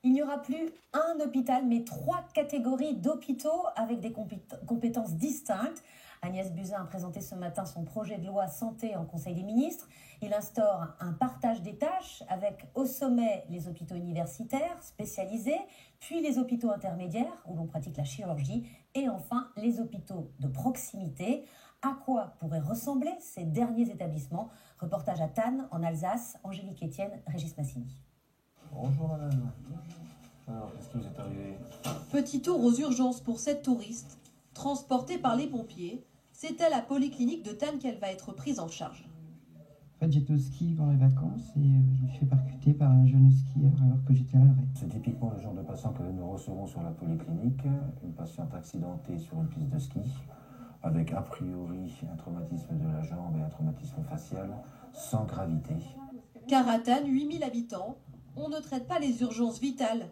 Il n'y aura plus un hôpital, mais 3 catégories d'hôpitaux avec des compétences distinctes. Agnès Buzyn a présenté ce matin son projet de loi santé en Conseil des ministres. Il instaure un partage des tâches avec au sommet les hôpitaux universitaires spécialisés, puis les hôpitaux intermédiaires où l'on pratique la chirurgie et enfin les hôpitaux de proximité. À quoi pourraient ressembler ces derniers établissements? Reportage à Thann en Alsace, Angélique Etienne, Régis Massini. Bonjour madame. Alors, qu'est-ce qui vous est arrivé? Petit tour aux urgences pour cette touriste, transportée par les pompiers. C'est à la polyclinique de Thann qu'elle va être prise en charge. En fait, j'étais au ski pendant les vacances et je me suis fait percuter par un jeune skieur alors que j'étais à l'arrêt. C'est typiquement le genre de patient que nous recevons sur la polyclinique. Une patiente accidentée sur une piste de ski, avec a priori un traumatisme de la jambe et un traumatisme facial, sans gravité. Car à Thann, 8000 habitants, on ne traite pas les urgences vitales.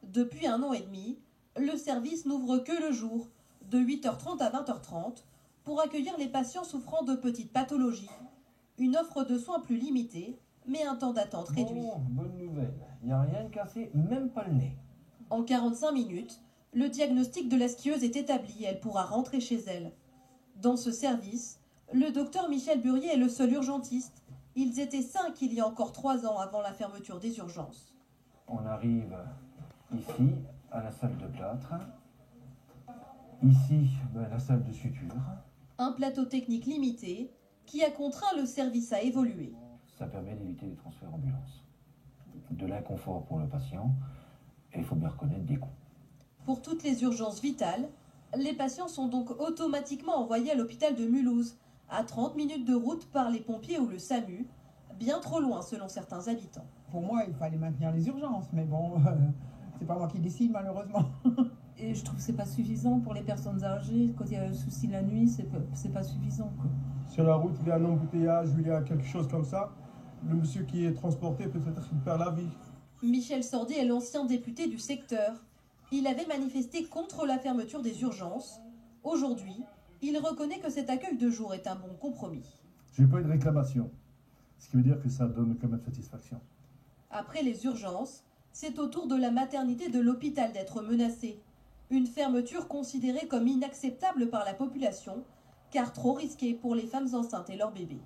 Depuis 1 an et demi, le service n'ouvre que le jour, de 8h30 à 20h30, pour accueillir les patients souffrant de petites pathologies. Une offre de soins plus limitée, mais un temps d'attente réduit. Bonne nouvelle, il n'y a rien de cassé, même pas le nez. En 45 minutes, le diagnostic de la skieuse est établi et elle pourra rentrer chez elle. Dans ce service, le docteur Michel Burier est le seul urgentiste. Ils étaient 5 il y a encore 3 ans avant la fermeture des urgences. On arrive ici, à la salle de plâtre. Ici, la salle de suture. Un plateau technique limité qui a contraint le service à évoluer. Ça permet d'éviter les transferts ambulance. De l'inconfort pour le patient et il faut bien reconnaître des coûts. Pour toutes les urgences vitales, les patients sont donc automatiquement envoyés à l'hôpital de Mulhouse, à 30 minutes de route par les pompiers ou le SAMU, bien trop loin selon certains habitants. Pour moi, il fallait maintenir les urgences, mais bon, c'est pas moi qui décide malheureusement. Et je trouve que c'est pas suffisant pour les personnes âgées. Quand il y a un souci la nuit, c'est pas suffisant, quoi. Sur la route, il y a un embouteillage ou il y a quelque chose comme ça, le monsieur qui est transporté, peut-être il perd la vie. Michel Sordier est l'ancien député du secteur. Il avait manifesté contre la fermeture des urgences. Aujourd'hui, il reconnaît que cet accueil de jour est un bon compromis. J'ai pas eu de réclamation, ce qui veut dire que ça donne quand même satisfaction. Après les urgences, c'est au tour de la maternité de l'hôpital d'être menacée. Une fermeture considérée comme inacceptable par la population, car trop risquée pour les femmes enceintes et leurs bébés.